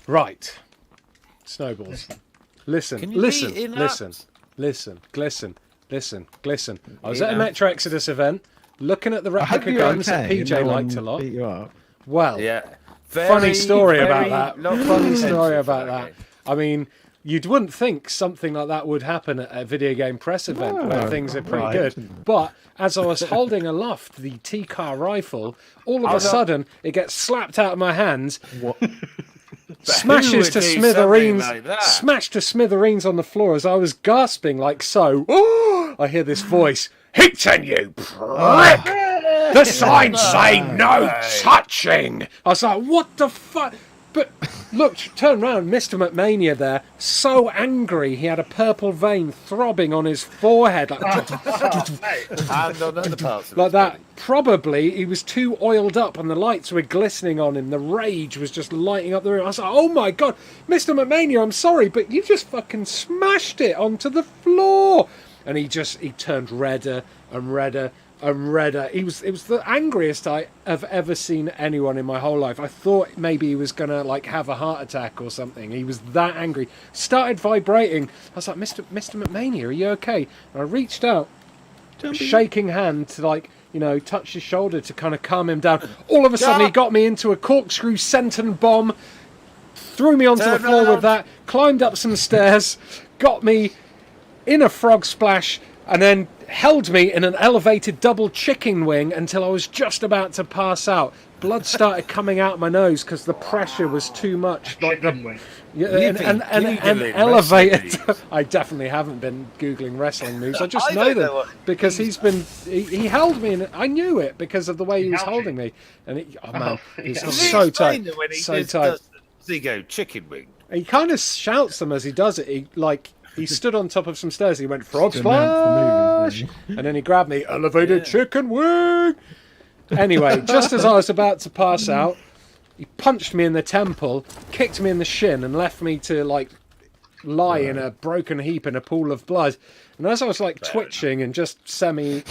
Right. Snowballs. Listen. Glisten. I was at a Metro Exodus event, looking at the replica guns that PJ liked a lot. Beat you up. Well, Yeah. funny story about that. I mean, you wouldn't think something like that would happen at a video game press event where things are pretty good. But as I was holding aloft the T-car rifle, all of a sudden it gets slapped out of my hands. What? Smashes to smithereens, smashed to smithereens on the floor as I was gasping like so. Oh, I hear this voice, Hickton, you prick! The signs say no touching! I was like, what the fuck? But look, turn around, Mr McMania there, so angry he had a purple vein throbbing on his forehead. Like, and on other parts of like that. Probably he was too oiled up and the lights were glistening on him. The rage was just lighting up the room. I was like, oh my God, Mr McMania, I'm sorry, but you just fucking smashed it onto the floor. And he turned redder and redder and redder. It was the angriest I have ever seen anyone in my whole life. I thought maybe he was gonna like have a heart attack or something. He was that angry. Started vibrating. I was like, Mr McMania, are you okay? And I reached out, shaking hand to like, you know, touch his shoulder to kind of calm him down. All of a sudden, he got me into a corkscrew senton bomb, threw me onto the floor with that, climbed up some stairs, got me in a frog splash, and then held me in an elevated double chicken wing until I was just about to pass out. Blood started coming out my nose because the pressure was too much. Like an elevated. I definitely haven't been googling wrestling moves. I just know them because he held me, and I knew it because of the way he was holding me. And it was so tight, so tight. Does he go chicken wing? He kind of shouts them as he does it. He stood on top of some stairs. He went frog splash, and then he grabbed me, elevated chicken wing. Anyway, just as I was about to pass out, he punched me in the temple, kicked me in the shin, and left me to like lie in a broken heap in a pool of blood. And as I was like twitching and just semi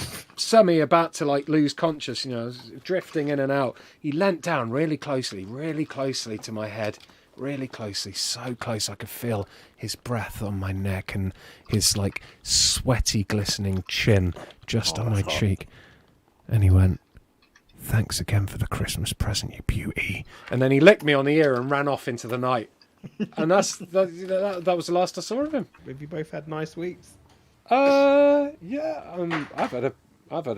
about to like lose conscious, you know, drifting in and out, he leant down really closely to my head. Really closely, so close I could feel his breath on my neck and his like sweaty glistening chin just on my cheek. And he went, "Thanks again for the Christmas present, you beauty." And then he licked me on the ear and ran off into the night. And that was the last I saw of him. Have you both had nice weeks? Yeah, I've had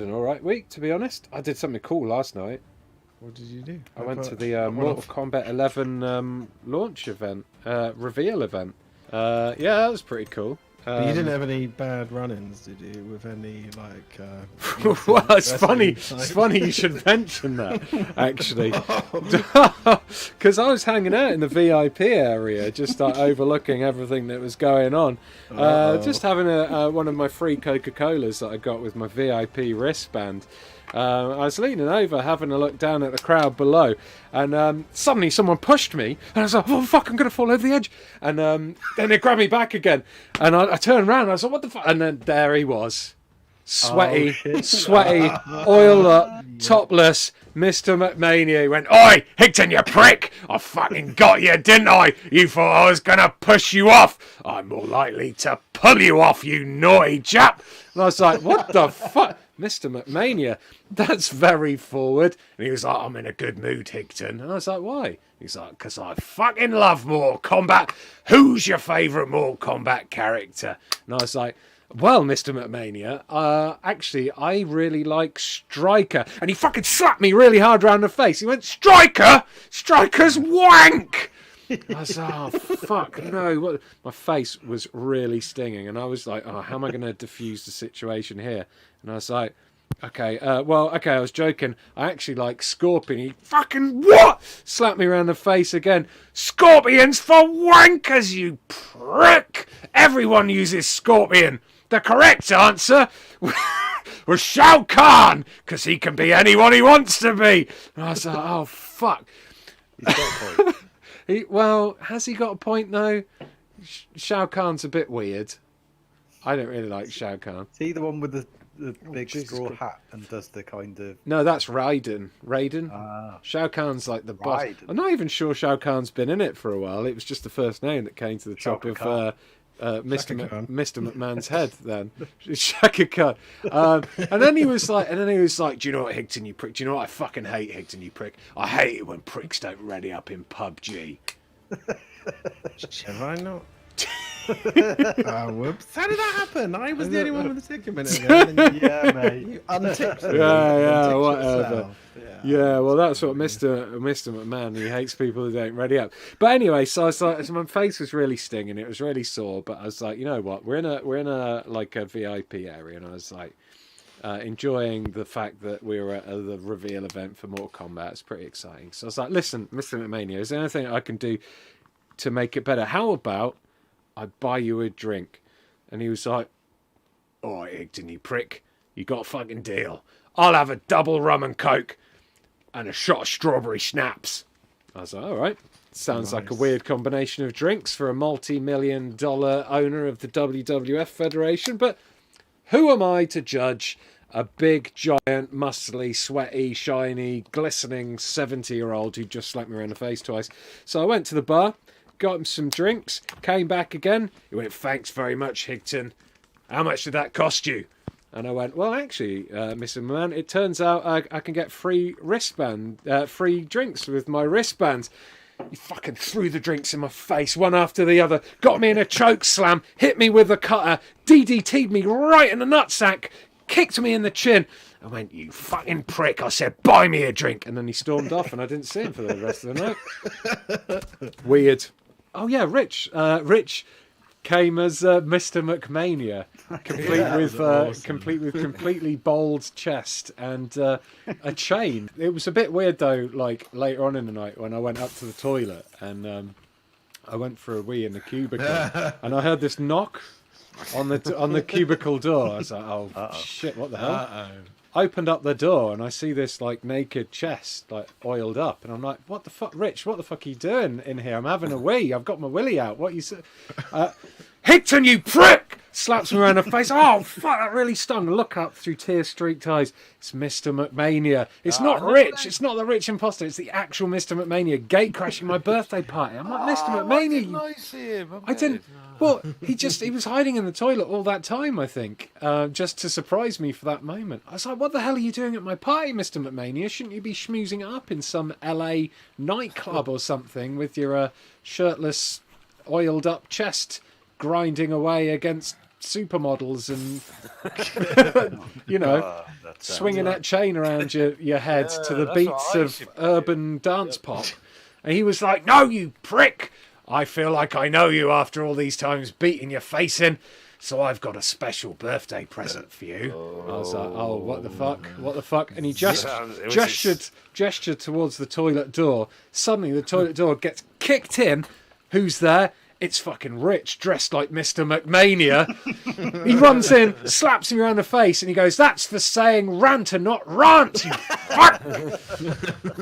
an all right week, to be honest. I did something cool last night. What did you do? I went to the Mortal Kombat 11 launch event, reveal event. Yeah, that was pretty cool. But you didn't have any bad run-ins, did you? With any like? Well, it's funny. It's funny you should mention that, actually, because I was hanging out in the VIP area, just like overlooking everything that was going on. Just having one of my free Coca-Colas that I got with my VIP wristband. I was leaning over, having a look down at the crowd below, and suddenly someone pushed me, and I was like, "Oh fuck, I'm gonna fall over the edge!" And then they grabbed me back again, and I turned around, and I was like, "What the fuck?" And then there he was, sweaty, oiled up, topless, Mr McMania. He went, "Oi, Hickton, you prick! I fucking got you, didn't I? You thought I was gonna push you off? I'm more likely to pull you off, you naughty chap!" And I was like, "What the fuck?" Mr McMania, that's very forward. And he was like, "I'm in a good mood, Hickton." And I was like, "Why?" He's like, "Because I fucking love Mortal Kombat. Who's your favourite Mortal Kombat character?" And I was like, "Well, Mr McMania, actually, I really like Striker." And he fucking slapped me really hard round the face. He went, "Striker? Striker's wank!" I was like, "Oh, fuck, no." My face was really stinging. And I was like, "Oh, how am I going to diffuse the situation here?" And I was like, okay, I was joking. I actually like Scorpion. He fucking what? Slapped me around the face again. "Scorpions for wankers, you prick! Everyone uses Scorpion. The correct answer was Shao Kahn, because he can be anyone he wants to be." And I was like, "Oh, fuck." He's got a point. Well, has he got a point, though? Shao Kahn's a bit weird. I don't really like Shao Kahn. Is he the one with the the big Jesus straw Christ. hat and does the kind of No, that's Raiden. ah Shao Kahn's like the boss. Raiden. I'm not even sure Shao Kahn's been in it for a while. It was just the first name that came to the top Shaka of Khan. Mr. Khan. Mr. McMahon's head. Then Shaka Khan, and then he was like, do you know what, Higton, you prick? Do you know what I fucking hate, Higton, you prick? I hate it when pricks don't ready up in PUBG. Have I not? Whoops! How did that happen? I was the only one with the tick a minute ago. And then Yeah, mate. you unticked it. Yeah, Unticked whatever. yourself. Yeah, well, that's what Mr. McMahon, he hates people who don't ready up. But anyway, so I was like, so my face was really stinging, it was really sore. But I was like, you know what? We're in a like a VIP area, and I was like enjoying the fact that we were at the reveal event for Mortal Kombat. It's pretty exciting. So I was like, listen, Mr. McMania, is there anything I can do to make it better? How about I buy you a drink? And he was like, all right, Higton, you prick, you got a fucking deal. I'll have a double rum and coke and a shot of strawberry schnapps. I was like, all right. Sounds like a weird combination of drinks for a multi-million-dollar owner of the WWF Federation, but who am I to judge a big, giant, muscly, sweaty, shiny, glistening 70-year-old who just slapped me around the face twice? So I went to the bar, got him some drinks, came back again. He went, thanks very much, Higton. How much did that cost you? And I went, well, actually, Mr. McMahon, it turns out I can get free drinks with my wristbands. He fucking threw the drinks in my face, one after the other, got me in a choke slam, hit me with a cutter, DDT'd me right in the nutsack, kicked me in the chin. I went, you fucking prick. I said, buy me a drink. And then he stormed off, and I didn't see him for the rest of the night. Weird. Oh, yeah, Rich. Rich came as Mr. McMania, complete with completely bald chest and a chain. It was a bit weird though. Like later on in the night when I went up to the toilet and I went for a wee in the cubicle and I heard this knock on the cubicle door. I was like, oh shit, what the hell? Opened up the door and I see this like naked chest like oiled up and I'm like, what the fuck, Rich, what the fuck are you doing in here? I'm having a wee, I've got my willy out. What you say? Higton, you prick! Slaps me around the face. Oh fuck, that really stung. Look up through tear-streaked eyes. It's Mr. McMania. It's not Rich. It's not the rich imposter. It's the actual Mr. McMania gate crashing my birthday party. I'm like, Mr. McMania. I see him. I didn't. Well, he was hiding in the toilet all that time, I think, just to surprise me for that moment. I was like, what the hell are you doing at my party, Mr. McMania? Shouldn't you be schmoozing up in some LA nightclub or something with your shirtless, oiled up chest grinding away against supermodels and, you know, swinging that chain around your head to the beats of urban dance pop? And he was like, no, you prick! I feel like I know you after all these times beating your face in, so I've got a special birthday present for you. I was like, oh, what the fuck? What the fuck? And he just gestured towards the toilet door. Suddenly the toilet door gets kicked in. Who's there? It's fucking Rich, dressed like Mr. McMania. He runs in, slaps me around the face, and he goes, that's for saying rant and not rant, you fuck!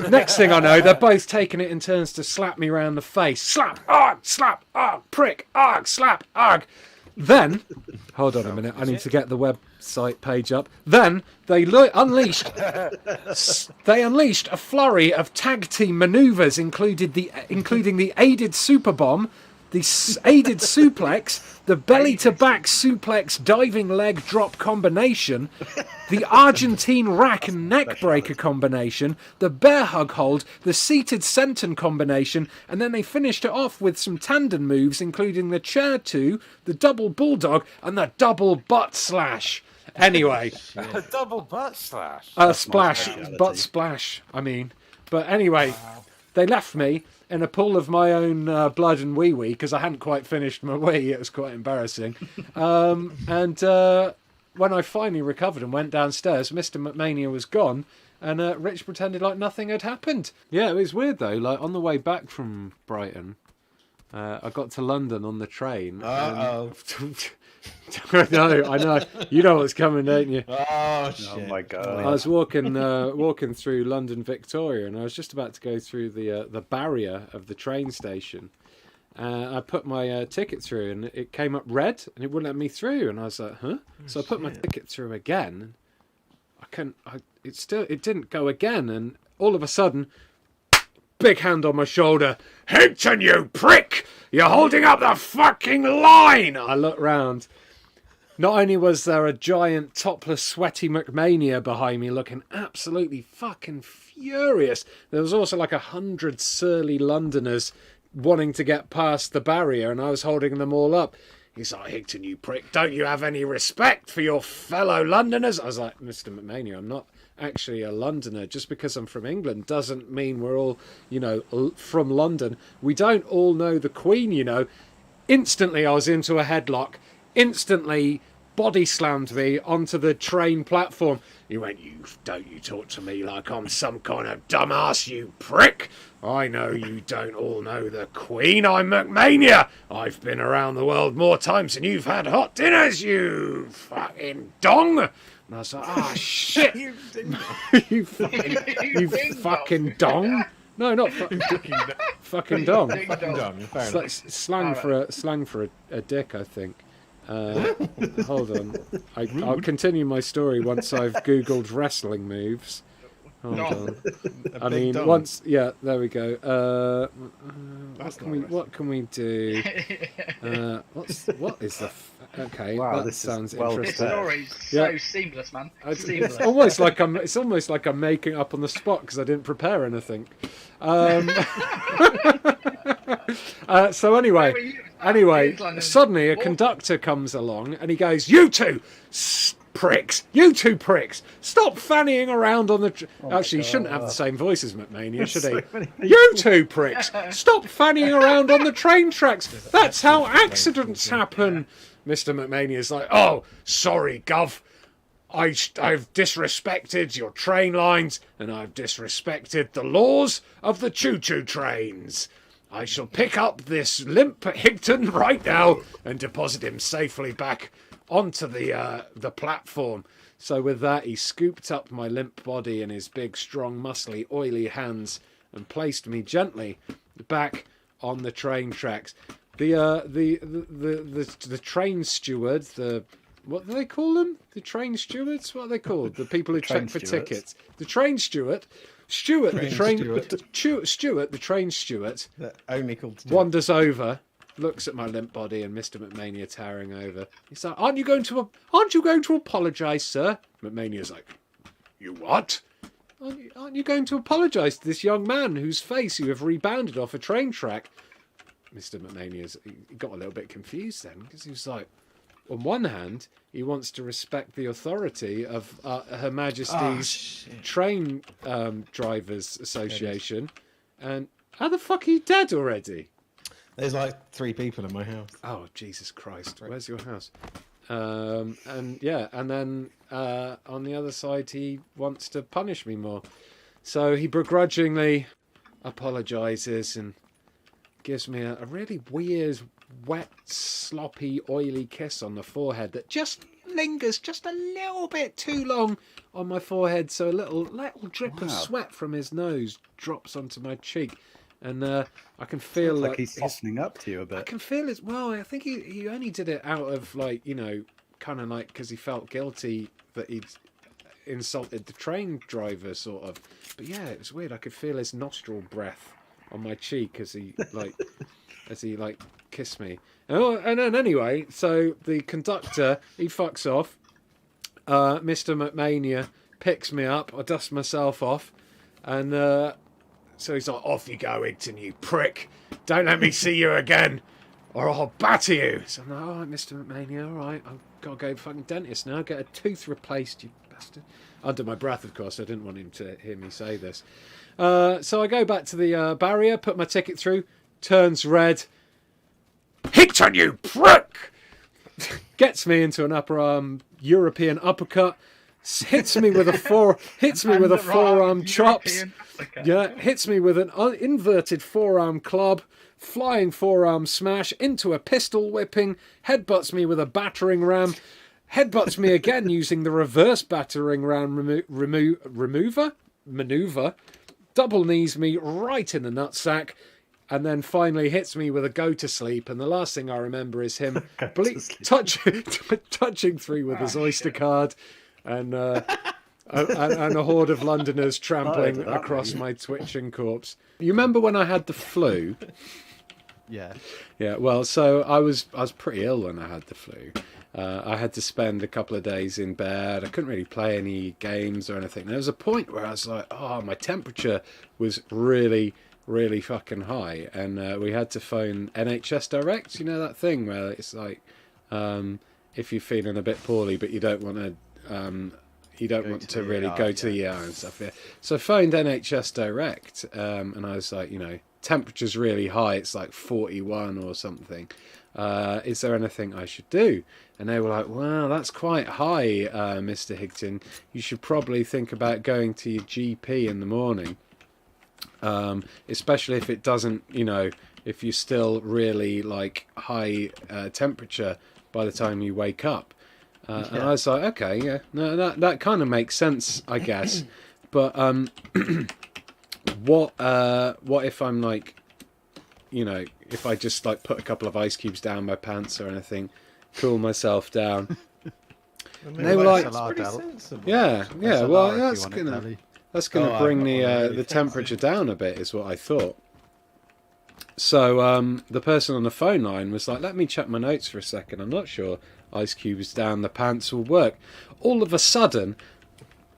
Next thing I know, they're both taking it in turns to slap me around the face. Slap, arg, prick, arg, slap, arg. Then, hold on a minute, I need to get the website page up. Then, they unleashed a flurry of tag team manoeuvres, including the aided super bomb, the aided suplex, the belly-to-back suplex diving leg drop combination, the Argentine rack and neck breaker combination, the bear hug hold, the seated senton combination, and then they finished it off with some tandem moves, including the chair 2, the double bulldog, and the double butt slash. Anyway. A double butt slash. Splash. Butt splash, I mean. But anyway, they left me in a pool of my own blood and wee-wee because I hadn't quite finished my wee. It was quite embarrassing. And when I finally recovered and went downstairs, Mr. McMania was gone and Rich pretended like nothing had happened. Yeah, it was weird though. Like on the way back from Brighton, I got to London on the train. Uh-oh. No, I know. You know what's coming, don't you? Oh, shit. Oh my god. I was walking through London Victoria, and I was just about to go through the barrier of the train station, I put my ticket through, and it came up red, and it wouldn't let me through. And I was like, huh? So I put my ticket through again. It didn't go again. And all of a sudden, big hand on my shoulder. Hinton, you prick! You're holding up the fucking line! I looked round. Not only was there a giant, topless, sweaty McMania behind me looking absolutely fucking furious, there was also like 100 surly Londoners wanting to get past the barrier, and I was holding them all up. He's like, Higton, you prick, don't you have any respect for your fellow Londoners? I was like, Mr McMania, I'm not actually a Londoner. Just because I'm from England doesn't mean we're all, from London. We don't all know the Queen, Instantly I was into a headlock. Instantly body slammed me onto the train platform. He went, you talk to me like I'm some kind of dumbass, you prick. I know you don't all know the Queen. I'm McMania. I've been around the world more times than you've had hot dinners, you fucking dong. And I was like, oh, shit. you fucking dong. No, not fucking dong. Fucking dong. It's like slang for a dick, I think. Hold on. I'll continue my story once I've Googled wrestling moves. Hold on. I mean, dong. once... Yeah, there we go. What can we do? What is the... Okay, Wow, that this sounds is well interesting. The story's so seamless, man. Seamless. It's almost like I'm making up on the spot because I didn't prepare anything. So anyway, suddenly a conductor comes along and he goes, "You two pricks, stop fannying around on the." Actually, he shouldn't have the same voice as McMania, should he? You two pricks, stop fannying around on the train tracks. That's how accidents happen. Mr. McMania's like, "Oh, sorry, Gov. I've disrespected your train lines and I've disrespected the laws of the choo-choo trains. I shall pick up this limp Higton right now and deposit him safely back onto the platform." So with that, he scooped up my limp body in his big, strong, muscly, oily hands and placed me gently back on the train tracks. The train steward, what do they call them? The train stewards? What are they called? The people who check for tickets. The train steward. Stuart, the train steward, only called Stuart. Wanders over, looks at my limp body and Mr. McMania towering over. He's like, aren't you going to apologise, sir? McMania's like, you what? Aren't you going to apologise to this young man whose face you have rebounded off a train track? Mr. McMania's he got a little bit confused then, because he was like, on one hand, he wants to respect the authority of Her Majesty's Train Drivers Association. And how the fuck are you dead already? There's like 3 people in my house. Oh, Jesus Christ. Where's your house? And then on the other side, he wants to punish me more. So he begrudgingly apologises and gives me a really weird, wet, sloppy, oily kiss on the forehead that just lingers just a little bit too long on my forehead, so a little drip of sweat from his nose drops onto my cheek, and I can feel like he's softening up to you a bit. I can feel it. Well, I think he only did it out of kind of like because he felt guilty that he'd insulted the train driver, sort of. But yeah, it was weird. I could feel his nostril breath on my cheek as he kissed me. And then anyway, so the conductor, he fucks off. Mr. McMania picks me up. I dust myself off. And so he's like, off you go, Higton, you prick. Don't let me see you again or I'll batter you. So I'm like, all right, Mr. McMania, all right. I've got to go to the fucking dentist now. Get a tooth replaced, you bastard. Under my breath, of course. I didn't want him to hear me say this. So I go back to the barrier, put my ticket through, turns red. Higton, you prick! Gets me into an upper arm European uppercut. Hits me with a forearm chops. Yeah, hits me with an inverted forearm club. Flying forearm smash into a pistol whipping. Headbutts me with a battering ram. Headbutts me again using the reverse battering ram maneuver. Double knees me right in the nutsack. and then finally hits me with a go to sleep. And the last thing I remember is him touching 3 with his Oyster card, and a horde of Londoners trampling across my twitching corpse. You remember when I had the flu? Yeah. Yeah, well, so I was pretty ill when I had the flu. I had to spend a couple of days in bed. I couldn't really play any games or anything. There was a point where I was like, oh, my temperature was really, really fucking high. And we had to phone NHS Direct. You know that thing where it's like, if you're feeling a bit poorly, but you don't want to... you don't want to really go to the ER and stuff. Yeah. So I phoned NHS Direct, and I was like, temperature's really high. It's like 41 or something. Is there anything I should do? And they were like, well, that's quite high, Mr. Higton. You should probably think about going to your GP in the morning, especially if it doesn't, if you're still really like high temperature by the time you wake up. And I was like, okay, yeah, no, that kind of makes sense, I guess. But what if I'm like, if I just like put a couple of ice cubes down my pants or anything, cool myself down? And they were like, yeah, well, that's gonna bring the temperature down a bit, is what I thought. So the person on the phone line was like, let me check my notes for a second. I'm not sure ice cubes down the pants will work. All of a sudden,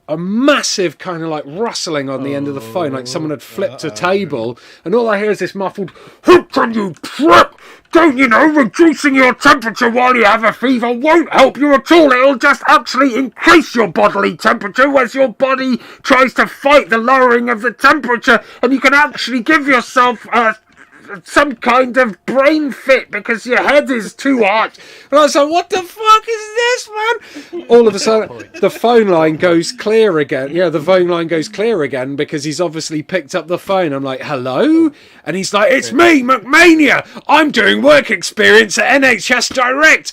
a massive kind of like rustling on the end of the phone, like someone had flipped a table, and all I hear is this muffled, "Who can you prick? Don't you know reducing your temperature while you have a fever won't help you at all. It'll just actually increase your bodily temperature as your body tries to fight the lowering of the temperature, and you can actually give yourself some kind of brain fit because your head is too hot." And I was like, what the fuck is this, man? All of a sudden, the phone line goes clear again. Yeah, the phone line goes clear again because he's obviously picked up the phone. I'm like, hello? And he's like, it's me, McMania. I'm doing work experience at NHS Direct.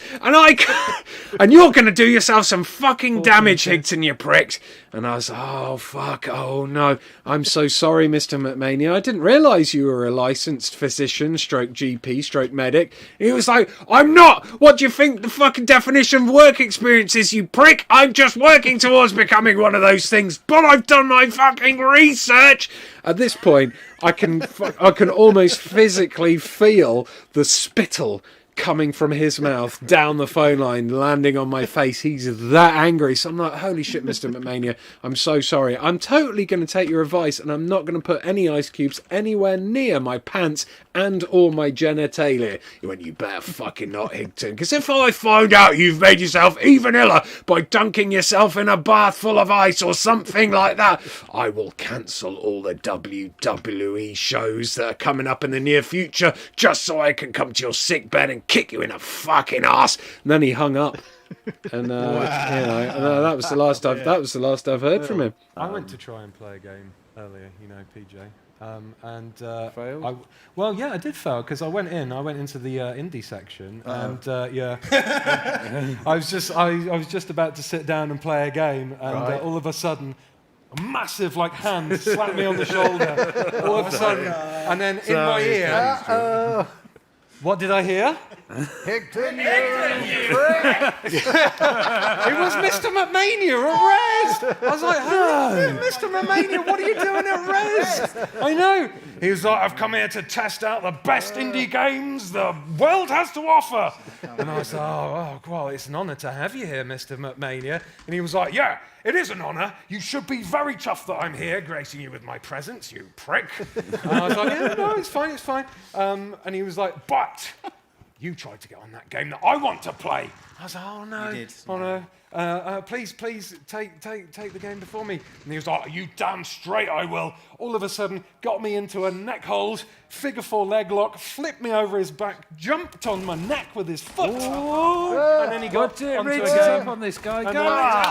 And you're going to do yourself some fucking damage, Higton, you pricks. And I was like, oh, fuck, oh, no. I'm so sorry, Mr McMania. I didn't realise you were a licensed physician, stroke GP, stroke medic. And he was like, I'm not. What do you think the fucking definition of work experience is, you prick? I'm just working towards becoming one of those things, but I've done my fucking research. At this point, I can almost physically feel the spittle coming from his mouth down the phone line, landing on my face. He's that angry. So I'm like, holy shit, Mr McMania, I'm so sorry. I'm totally going to take your advice, and I'm not going to put any ice cubes anywhere near my pants and or my genitalia. He went, you better fucking not, Higton, because if I find out you've made yourself even iller by dunking yourself in a bath full of ice or something like that, I will cancel all the WWE shows that are coming up in the near future just so I can come to your sick bed and kick you in the fucking ass. And then he hung up, and that was the last I've heard from him. I went to try and play a game earlier, PJ, and failed. I did fail because I went into the indie section, and I was just about to sit down and play a game, and all of a sudden, a massive hand slapped me on the shoulder. All of a sudden, and then in my ear. What did I hear? Higton, It was Mr McMania at Res. I was like, hey, Mr McMania, what are you doing at Res? I know. He was like, I've come here to test out the best indie games the world has to offer. And I was like, oh, well, it's an honour to have you here, Mr McMania. And he was like, yeah, it is an honour. You should be very chuffed that I'm here, gracing you with my presence, you prick. And I was like, yeah, no, it's fine. And he was like, but you tried to get on that game that I want to play. I was like, oh no, you did. Oh no. Please take the game before me. And he was like, you damn straight I will. All of a sudden, got me into a neck hold, figure four leg lock, flipped me over his back, jumped on my neck with his foot. And then he got onto a game. on this guy. And Go then- on.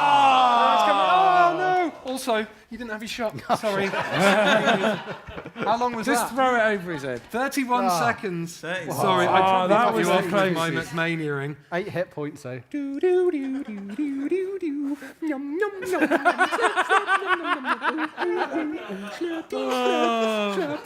Oh no! Also, you didn't have your shot. Sorry. How long was Just that? throw it over his head. 31 seconds. 30 Sorry, I Oh, probably that cut was you the off with my closest. McMania-ing. 8 hit points though. Oh.